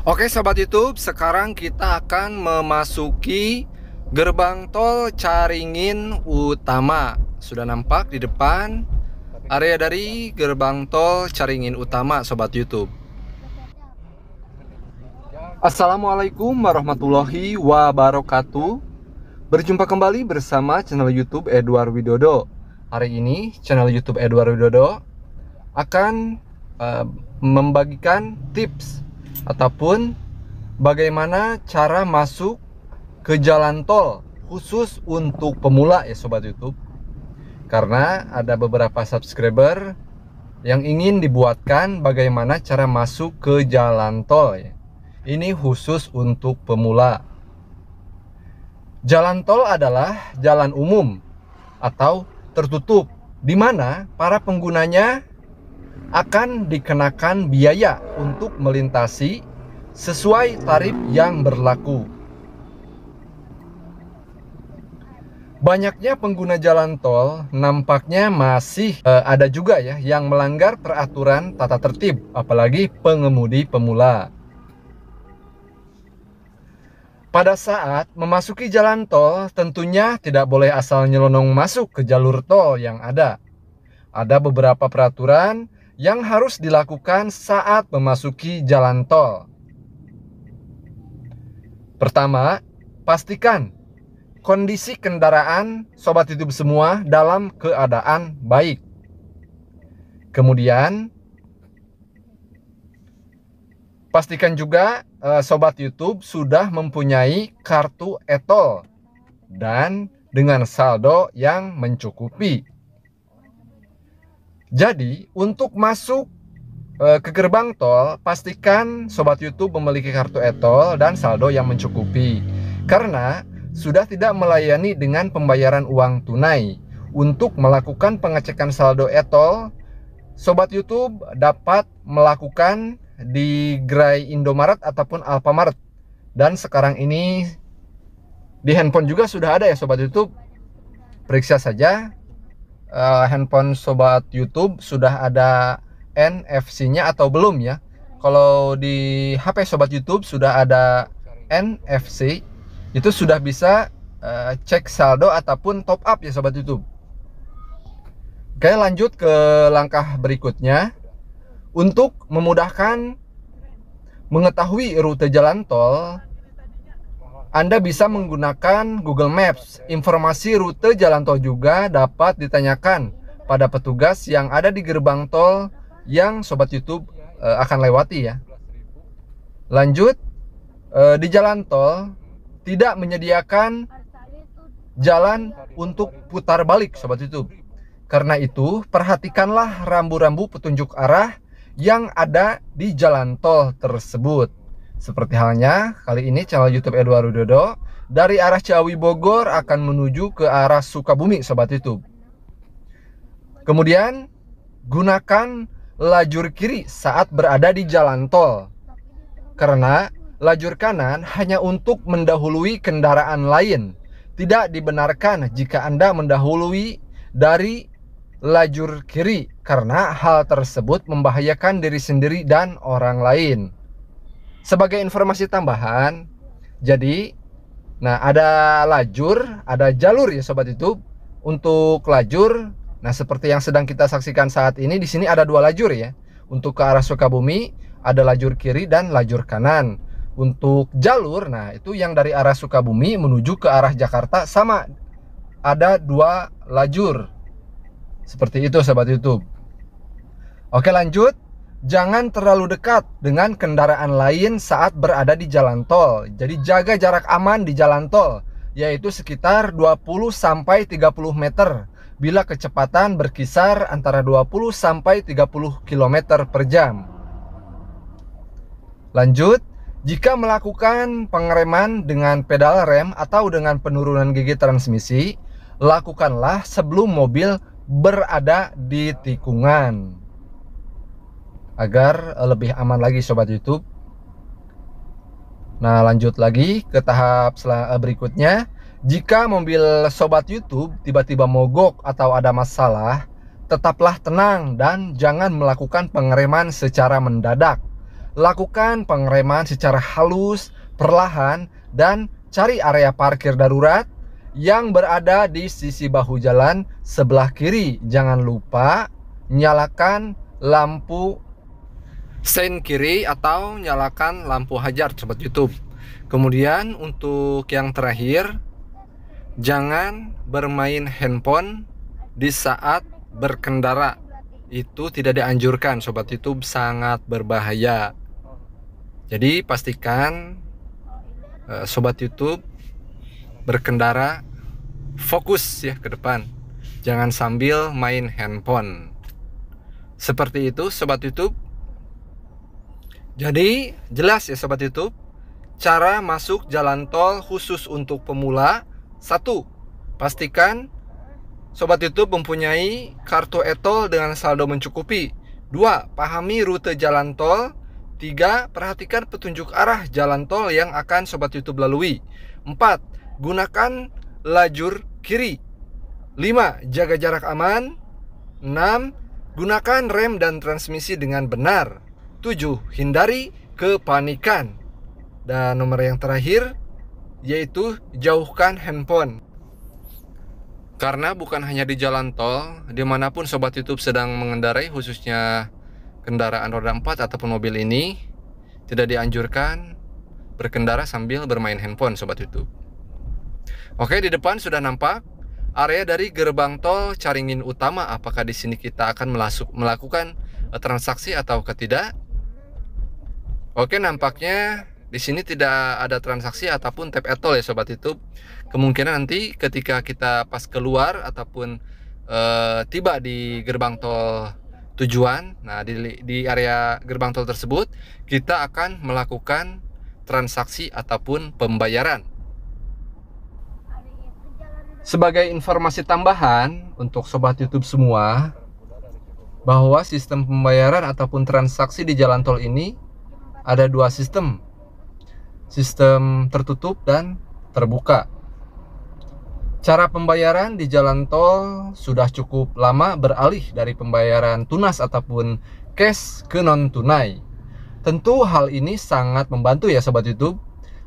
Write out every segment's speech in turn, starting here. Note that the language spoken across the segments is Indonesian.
Oke Sobat YouTube, sekarang kita akan memasuki gerbang tol Caringin Utama. Sudah nampak di depan area dari gerbang tol Caringin Utama, Sobat YouTube. Assalamualaikum warahmatullahi wabarakatuh. Berjumpa kembali bersama channel YouTube Edward Widodo. Hari ini channel YouTube Edward Widodo akan membagikan tips ataupun bagaimana cara masuk ke jalan tol khusus untuk pemula ya Sobat YouTube. Karena ada beberapa subscriber yang ingin dibuatkan bagaimana cara masuk ke jalan tol ya. Ini khusus untuk pemula. Jalan tol adalah jalan umum atau tertutup di mana para penggunanya akan dikenakan biaya untuk melintasi sesuai tarif yang berlaku. Banyaknya pengguna jalan tol nampaknya masih ada juga ya yang melanggar peraturan tata tertib, apalagi pengemudi pemula. Pada saat memasuki jalan tol, tentunya tidak boleh asal nyelonong masuk ke jalur tol yang ada. Ada beberapa peraturan yang harus dilakukan saat memasuki jalan tol. Pertama, pastikan kondisi kendaraan Sobat YouTube semua dalam keadaan baik. Kemudian, pastikan juga Sobat YouTube sudah mempunyai kartu e-tol dan dengan saldo yang mencukupi. Jadi, untuk masuk ke gerbang tol, pastikan Sobat YouTube memiliki kartu e-tol dan saldo yang mencukupi. Karena sudah tidak melayani dengan pembayaran uang tunai. Untuk melakukan pengecekan saldo e-tol, Sobat YouTube dapat melakukan di gerai Indomaret ataupun Alfamart. Dan sekarang ini di handphone juga sudah ada ya Sobat YouTube. Periksa saja handphone Sobat YouTube sudah ada NFC-nya atau belum ya. Kalau di HP Sobat YouTube sudah ada NFC, itu sudah bisa cek saldo ataupun top up ya Sobat YouTube. Oke, lanjut ke langkah berikutnya. Untuk memudahkan mengetahui rute jalan tol, Anda bisa menggunakan Google Maps. Informasi rute jalan tol juga dapat ditanyakan pada petugas yang ada di gerbang tol yang Sobat YouTube akan lewati ya. Lanjut, di jalan tol tidak menyediakan jalan untuk putar balik Sobat YouTube. Karena itu, perhatikanlah rambu-rambu petunjuk arah yang ada di jalan tol tersebut. Seperti halnya kali ini channel YouTube Edward Widodo dari arah Ciawi Bogor akan menuju ke arah Sukabumi Sobat YouTube. Kemudian gunakan lajur kiri saat berada di jalan tol. Karena lajur kanan hanya untuk mendahului kendaraan lain. Tidak dibenarkan jika Anda mendahului dari lajur kiri karena hal tersebut membahayakan diri sendiri dan orang lain. Sebagai informasi tambahan, jadi ada lajur, ada jalur ya Sobat YouTube. Untuk lajur, nah seperti yang sedang kita saksikan saat ini, di sini ada dua lajur ya. Untuk ke arah Sukabumi ada lajur kiri dan lajur kanan. Untuk jalur, nah itu yang dari arah Sukabumi menuju ke arah Jakarta sama, ada dua lajur. Seperti itu Sobat YouTube. Oke, lanjut. Jangan terlalu dekat dengan kendaraan lain saat berada di jalan tol. Jadi jaga jarak aman di jalan tol, yaitu sekitar 20-30 meter bila kecepatan berkisar antara 20-30 km per jam. Lanjut, jika melakukan pengereman dengan pedal rem atau dengan penurunan gigi transmisi, lakukanlah sebelum mobil berada di tikungan agar lebih aman lagi Sobat YouTube. Nah, lanjut lagi ke tahap berikutnya. Jika mobil Sobat YouTube tiba-tiba mogok atau ada masalah, tetaplah tenang dan jangan melakukan pengereman secara mendadak. lakukan pengereman secara halus, perlahan, dan cari area parkir darurat yang berada di sisi bahu jalan sebelah kiri. Jangan lupa nyalakan lampu sein kiri atau nyalakan lampu hajar sobat YouTube. Kemudian untuk yang terakhir, jangan bermain handphone di saat berkendara. Itu tidak dianjurkan sobat YouTube, sangat berbahaya. Jadi pastikan sobat YouTube berkendara fokus ya ke depan. Jangan sambil main handphone. Seperti itu sobat YouTube. Jadi jelas ya sobat YouTube, cara masuk jalan tol khusus untuk pemula. 1. Pastikan sobat YouTube mempunyai kartu e-tol dengan saldo mencukupi. 2. Pahami rute jalan tol. 3. Perhatikan petunjuk arah jalan tol yang akan sobat YouTube lalui. 4. Gunakan lajur kiri. 5. Jaga jarak aman. 6. Gunakan rem dan transmisi dengan benar. 7. Hindari kepanikan. Dan nomor yang terakhir yaitu jauhkan handphone. Karena bukan hanya di jalan tol, dimanapun sobat YouTube sedang mengendarai, khususnya kendaraan roda 4 ataupun mobil ini, tidak dianjurkan berkendara sambil bermain handphone sobat YouTube. Oke, di depan sudah nampak area dari gerbang tol Caringin Utama. Apakah di sini kita akan melakukan transaksi atau tidak? Oke, nampaknya di sini tidak ada transaksi ataupun tap e-tol ya sobat YouTube. Kemungkinan nanti ketika kita pas keluar ataupun tiba di gerbang tol tujuan, nah di area gerbang tol tersebut kita akan melakukan transaksi ataupun pembayaran. Sebagai informasi tambahan untuk sobat YouTube semua, bahwa sistem pembayaran ataupun transaksi di jalan tol ini ada dua sistem. Sistem tertutup dan terbuka. Cara pembayaran di jalan tol sudah cukup lama beralih dari pembayaran tunas ataupun cash ke non tunai. Tentu hal ini sangat membantu ya sobat YouTube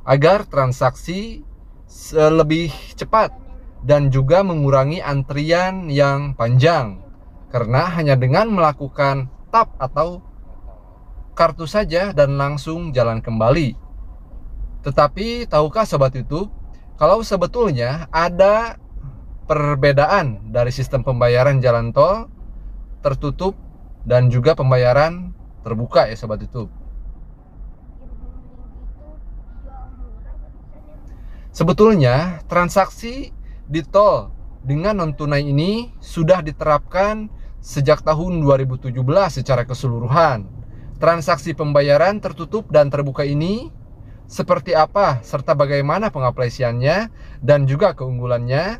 agar transaksi lebih cepat dan juga mengurangi antrian yang panjang. Karena hanya dengan melakukan tap atau kartu saja dan langsung jalan kembali. Tetapi tahukah sobat YouTube, kalau sebetulnya ada perbedaan dari sistem pembayaran jalan tol tertutup dan juga pembayaran terbuka ya sobat YouTube. Sebetulnya transaksi di tol dengan non tunai ini sudah diterapkan sejak tahun 2017 secara keseluruhan. Transaksi pembayaran tertutup dan terbuka ini seperti apa serta bagaimana pengaplikasiannya dan juga keunggulannya?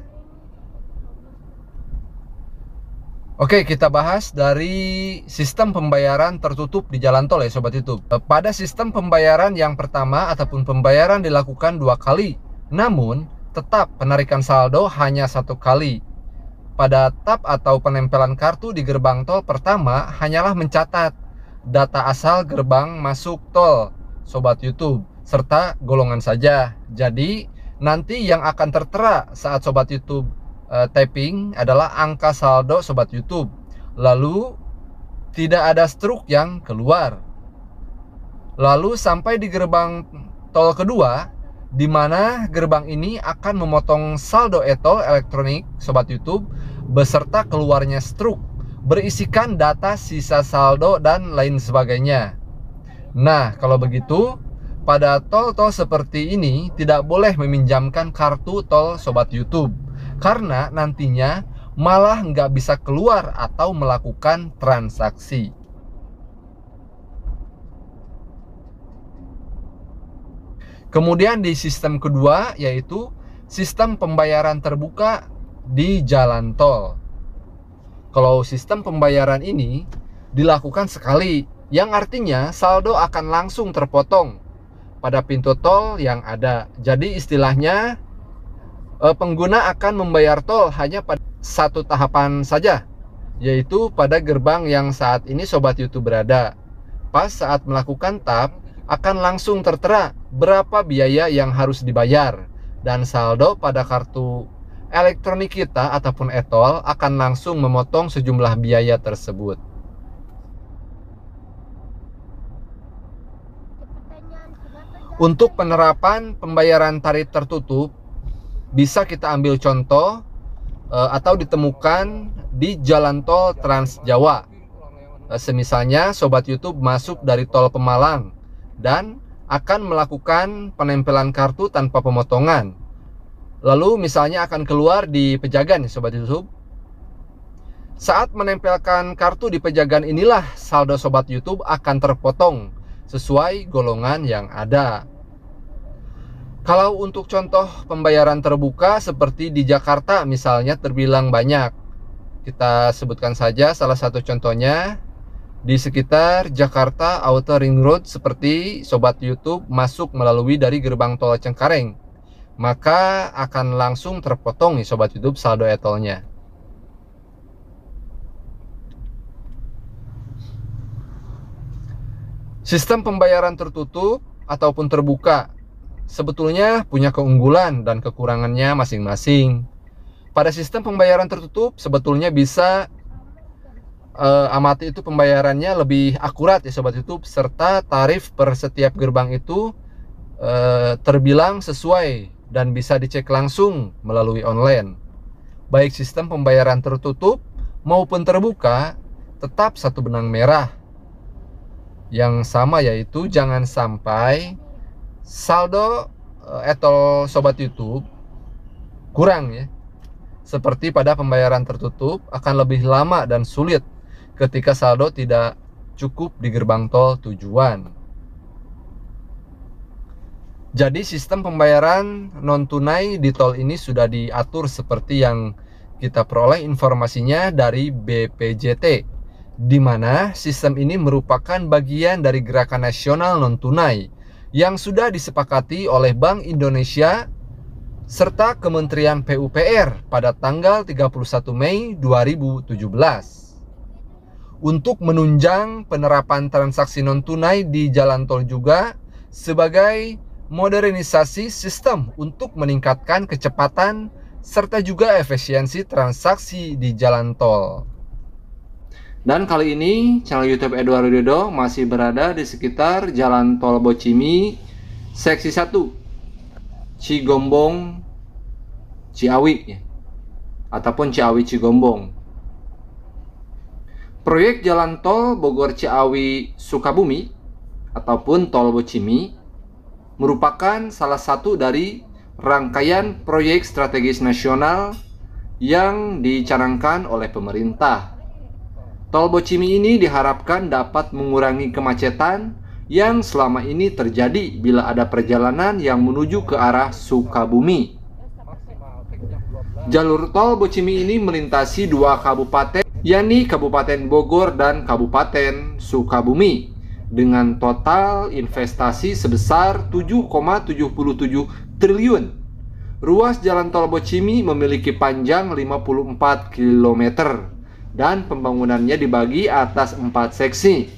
Oke, kita bahas dari sistem pembayaran tertutup di jalan tol ya sobat YouTube. Pada sistem pembayaran yang pertama ataupun pembayaran dilakukan 2 kali, namun tetap penarikan saldo hanya 1 kali. Pada tap atau penempelan kartu di gerbang tol pertama hanyalah mencatat data asal gerbang masuk tol sobat YouTube serta golongan saja. Jadi nanti yang akan tertera saat sobat YouTube tapping adalah angka saldo sobat YouTube. Lalu tidak ada struk yang keluar. Lalu sampai di gerbang tol kedua, di mana gerbang ini akan memotong saldo e-tol elektronik sobat YouTube beserta keluarnya struk berisikan data sisa saldo dan lain sebagainya. Nah, kalau begitu pada tol-tol seperti ini tidak boleh meminjamkan kartu tol sobat YouTube, karena nantinya malah nggak bisa keluar atau melakukan transaksi. Kemudian di sistem kedua yaitu sistem pembayaran terbuka di jalan tol. Kalau sistem pembayaran ini dilakukan sekali, yang artinya saldo akan langsung terpotong pada pintu tol yang ada. Jadi istilahnya pengguna akan membayar tol hanya pada satu tahapan saja, yaitu pada gerbang yang saat ini sobat YouTube berada. Pas saat melakukan tap, akan langsung tertera berapa biaya yang harus dibayar, dan saldo pada kartu elektronik kita ataupun e-tol akan langsung memotong sejumlah biaya tersebut. Untuk penerapan pembayaran tarif tertutup, bisa kita ambil contoh atau ditemukan di jalan tol Trans Jawa. Semisalnya Sobat YouTube masuk dari tol Pemalang dan akan melakukan penempelan kartu tanpa pemotongan. Lalu misalnya akan keluar di Pejagan Sobat YouTube. Saat menempelkan kartu di Pejagan inilah saldo Sobat YouTube akan terpotong sesuai golongan yang ada. Kalau untuk contoh pembayaran terbuka seperti di Jakarta misalnya terbilang banyak. Kita sebutkan saja salah satu contohnya. Di sekitar Jakarta Outer Ring Road seperti Sobat YouTube masuk melalui dari gerbang tol Cengkareng, maka akan langsung terpotong nih Sobat YouTube saldo e-tolnya. Sistem pembayaran tertutup ataupun terbuka sebetulnya punya keunggulan dan kekurangannya masing-masing. Pada sistem pembayaran tertutup sebetulnya bisa amati itu pembayarannya lebih akurat ya Sobat YouTube, serta tarif per setiap gerbang itu terbilang sesuai dan bisa dicek langsung melalui online. Baik sistem pembayaran tertutup maupun terbuka tetap satu benang merah yang sama, yaitu jangan sampai saldo e-tol Sobat YouTube kurang ya. Seperti pada pembayaran tertutup akan lebih lama dan sulit ketika saldo tidak cukup di gerbang tol tujuan. Jadi sistem pembayaran non tunai di tol ini sudah diatur seperti yang kita peroleh informasinya dari BPJT, di mana sistem ini merupakan bagian dari gerakan nasional non tunai yang sudah disepakati oleh Bank Indonesia serta Kementerian PUPR pada tanggal 31 Mei 2017. Untuk menunjang penerapan transaksi non-tunai di jalan tol juga sebagai modernisasi sistem untuk meningkatkan kecepatan serta juga efisiensi transaksi di jalan tol. Dan kali ini channel YouTube Edward Widodo masih berada di sekitar jalan tol Bocimi seksi 1 Cigombong Ciawi ya, ataupun Ciawi Cigombong. Proyek jalan tol Bogor Ciawi Sukabumi ataupun tol Bocimi merupakan salah satu dari rangkaian proyek strategis nasional yang dicanangkan oleh pemerintah. Tol Bocimi ini diharapkan dapat mengurangi kemacetan yang selama ini terjadi bila ada perjalanan yang menuju ke arah Sukabumi. Jalur tol Bocimi ini melintasi dua kabupaten, yakni Kabupaten Bogor dan Kabupaten Sukabumi, dengan total investasi sebesar 7,77 triliun. Ruas jalan tol Bocimi memiliki panjang 54 km dan pembangunannya dibagi atas 4 seksi,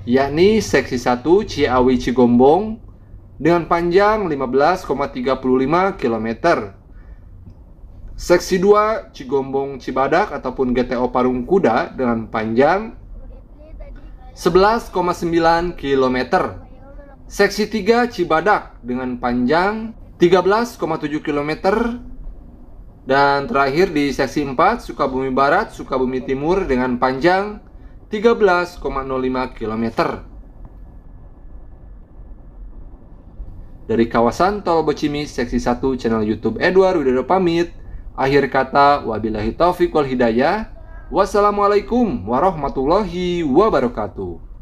yakni seksi 1 Ciawi Cigombong dengan panjang 15,35 km. Seksi 2 Cigombong Cibadak ataupun GTO Parung Kuda dengan panjang 11,9 km. Seksi 3 Cibadak dengan panjang 13,7 km. Dan terakhir di seksi 4 Sukabumi Barat, Sukabumi Timur dengan panjang 13,05 km. Dari kawasan tol Bocimi seksi 1 channel YouTube Edward Widodo pamit. Akhir kata, wabillahi taufiq wal hidayah. Wassalamualaikum warahmatullahi wabarakatuh.